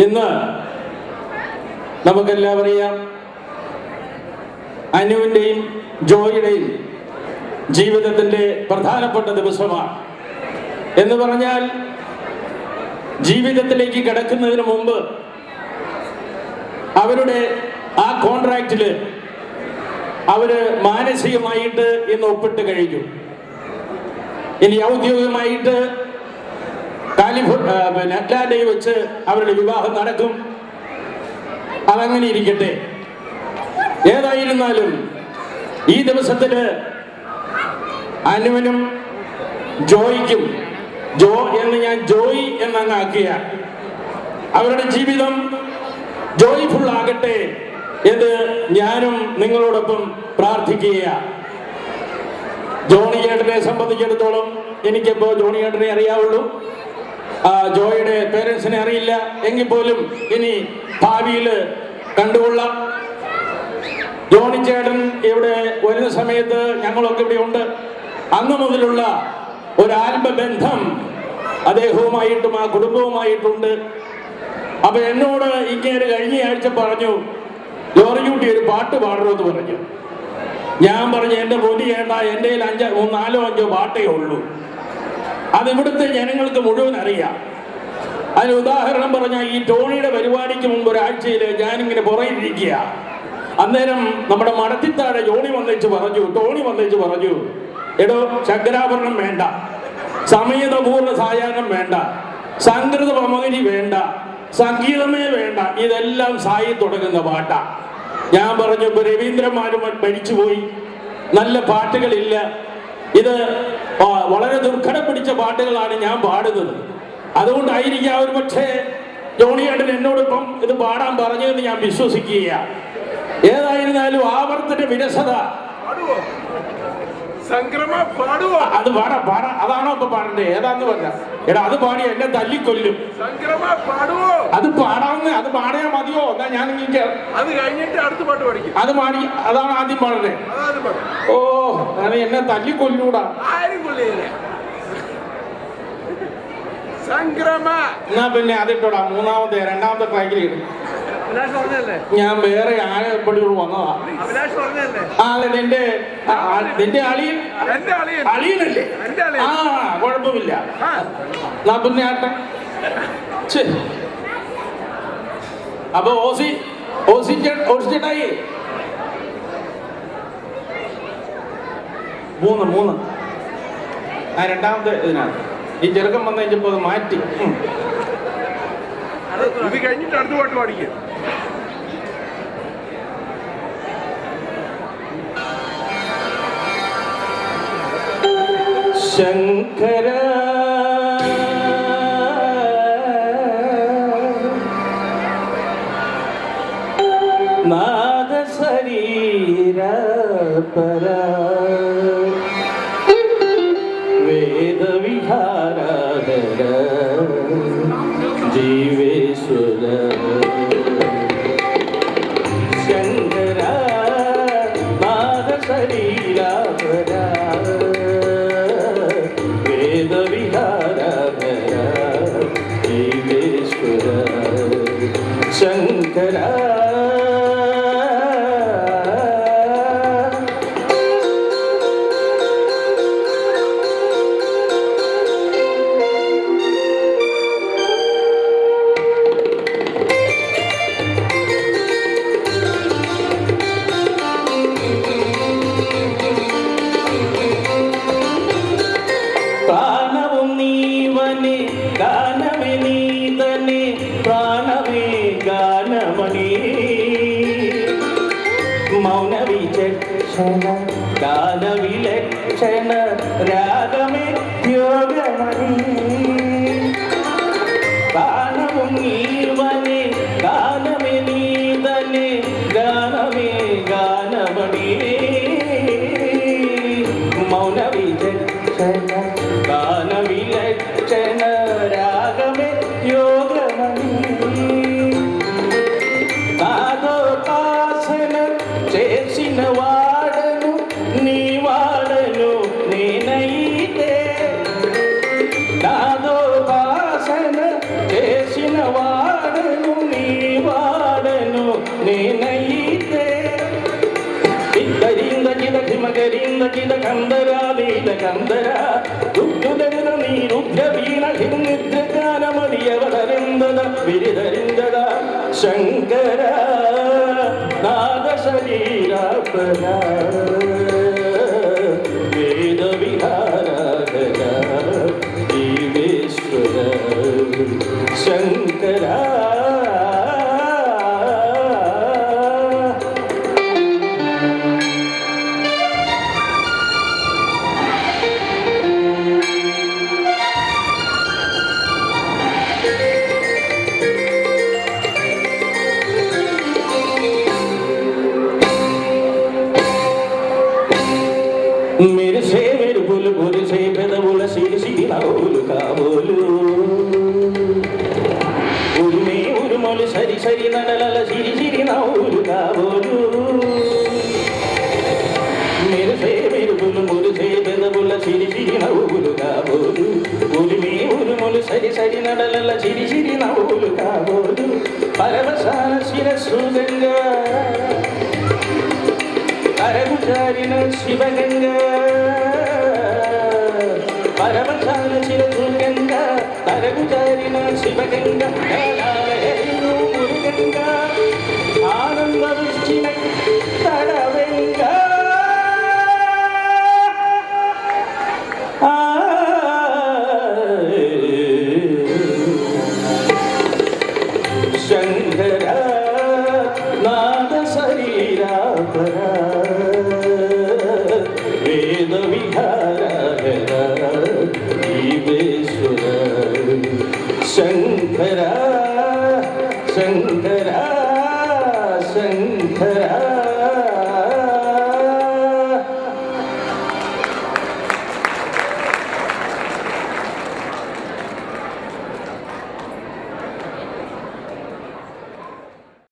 ഇന്ന് നമുക്കെല്ലാം അറിയാം, അനുവിൻ്റെയും ജോയിയുടെയും ജീവിതത്തിൻ്റെ പ്രധാനപ്പെട്ട ദിവസമാണ്. എന്ന് പറഞ്ഞാൽ ജീവിതത്തിലേക്ക് കിടക്കുന്നതിന് മുമ്പ് അവരുടെ ആ കോൺട്രാക്റ്റിൽ അവര് മാനസികമായിട്ട് ഇന്ന് ഒപ്പിട്ട് കഴിഞ്ഞു. ഇനി ഔദ്യോഗികമായിട്ട് അറ്റ്ലാന്റയിൽ വെച്ച് അവരുടെ വിവാഹം നടക്കും. അതങ്ങനെ ഇരിക്കട്ടെ. ഏതായിരുന്നാലും ഈ ദിവസത്തില് അനുവിനും ജോയിക്കും, ജോ എന്ന് ഞാൻ ജോയി എന്നങ്ങ് ആക്കിയ, അവരുടെ ജീവിതം ജോയ്ഫുൾ ആകട്ടെ എന്ന് ഞാനും നിങ്ങളോടൊപ്പം പ്രാർത്ഥിക്കുക. ജോണി ചേട്ടനെ സംബന്ധിച്ചിടത്തോളം എനിക്കിപ്പോ ജോണി ചേട്ടനെ അറിയാവുള്ളൂ, ജോയുടെ പേരൻസിനെ അറിയില്ല. എങ്കിൽ പോലും ഇനി ഭാവിയിൽ കണ്ടുകൊള്ളാം. ജോണി ചേട്ടൻ ഇവിടെ വരുന്ന സമയത്ത് ഞങ്ങളൊക്കെ ഇവിടെ ഉണ്ട്. അന്ന് മുതലുള്ള ഒരു ആത്മബന്ധം അദ്ദേഹവുമായിട്ടും ആ കുടുംബവുമായിട്ടുണ്ട്. അപ്പൊ എന്നോട് ഇങ്ങനെ കഴിഞ്ഞ ആഴ്ച പറഞ്ഞു, ജോർജ് കുട്ടി ഒരു പാട്ട് പാടണമെന്ന് പറഞ്ഞു. ഞാൻ പറഞ്ഞു, എന്റെ പൊടി ചേട്ടാ, എൻ്റെ കയ്യിൽ 4-5 പാട്ടേ ഉള്ളൂ. അത് ഇവിടുത്തെ ജനങ്ങൾക്ക് മുഴുവൻ അറിയാം. അതിന് ഉദാഹരണം പറഞ്ഞാൽ, ഈ ടോണിയുടെ പരിപാടിക്ക് മുമ്പ് ഒരാഴ്ചയിൽ ഞാനിങ്ങനെ പുറകിലിരിക്കുക. അന്നേരം നമ്മുടെ മടത്തിത്താഴെ ടോണി വന്നേച്ച് പറഞ്ഞു, എടോ ശങ്കരാഭരണം വേണ്ട, സമയതപൂർണ്ണ സായാഹ്നം വേണ്ട, സംകൃത പമകരി വേണ്ട, സംഗീതമേ വേണ്ട, ഇതെല്ലാം സായി തുടങ്ങുന്ന പാട്ടാ. ഞാൻ പറഞ്ഞു, ഇപ്പൊ രവീന്ദ്രന്മാരും മരിച്ചുപോയി, നല്ല പാട്ടുകളില്ല, ഇത് വളരെ ദുർഘടം പിടിച്ച പാട്ടുകളാണ് ഞാൻ പാടുന്നത്. അതുകൊണ്ടായിരിക്കാം ഒരു പക്ഷേ ജോണിയേട്ടൻ എന്നോടൊപ്പം ഇത് പാടാൻ പറഞ്ഞതെന്ന് ഞാൻ വിശ്വസിക്കുക. ഏതായിരുന്നാലും ആവർത്തന വിരസത അത് പാട അതാണോ ഇപ്പൊ പാടണ്ടേ? ഏതാന്ന് പറഞ്ഞ എടാ, അത് പാടി എന്നെ തല്ലിക്കൊല്ലും. അത് പാടാന്ന്, അത് പാടിയാ മതിയോ? എന്നാ ഞാൻ അത് പാടി, അതാണ് ആദ്യം പാടണ്ടേ? ഓ, ഞാൻ എന്നെ തല്ലിക്കൊല്ലൂടാ. എന്നാ പിന്നെ അതിട്ടോടാ, രണ്ടാമത്തെ ട്രാക്കിൽ ഇടും. ഞാൻ വേറെ ആരെപ്പടിയോട് വന്നതാ. നിന്റെ അളിയനല്ലേ? ആ, കുഴപ്പമില്ല. എന്നാ പിന്നെ ആട്ടെ. അപ്പൊ ഓസിച്ചേട്ടായി 3 ആ രണ്ടാമത്തെ ഇതിനാണ്. ഈ ചെറുക്കം വന്നു കഴിഞ്ഞപ്പോ അത് മാറ്റി. ഇത് കഴിഞ്ഞിട്ട് അടുത്ത പാട്ട് പാടിക്കുക. ശങ്കര നാദ ശരീര പര വേദ വിഹാരധര ജീവേശ്വര ശങ്കര നാദ ശരീര പര വേദ വിഹാരധര ജീവേശ്വര ശങ്കര. മൗനവിചക്ഷണ ഗാനവിലക്ഷണ രാഗമേ യോഗമണി ഗാനവും നീവനെ ഗാനമേ നീതനെ ഗാനമേ ഗാനമണി മൗനവിചക്ഷണ ഗാനവിലക്ഷണ രാഗമേ യോഗമണി చేసిన వాడను నీ వాడను నేనైతే నాదో భాషణ చేసిన వాడను ചിന്ത കന്ദര നീലകന്ദര രുദ്രുതരുത നീ രുദ്രവീണ നിദ്രഗാനമതിയവതരിന്തത വിരിതരിന്തത ശങ്കര നാദ ശരീരാപര വേദവിഹാരാധന ജീവേശ്വര ശങ്കര मेरे से मेरे बुल बुल से पेद बुल सीर सीना उल का बोलू उर्मे उर्मोल सरी सरी नडलल सीरी सीरी ना उल का बोलू मेरे से मेरे बुल बुल से पेद बुल सीरी सीरी ना उल का बोलू उर्मे उर्मोल सरी सरी नडलल सीरी सीरी ना उल का बोलू परवसान शिरसुगंगा అరగుచారిన శివగంగ పరమచాల శిరగంగ అరగుచారిన శివగంగ మురుగంగ ఆనంద వృష్టిన తడవెంగ శంకర నాద శరీరాపర शंकरा शंकरा शंकरा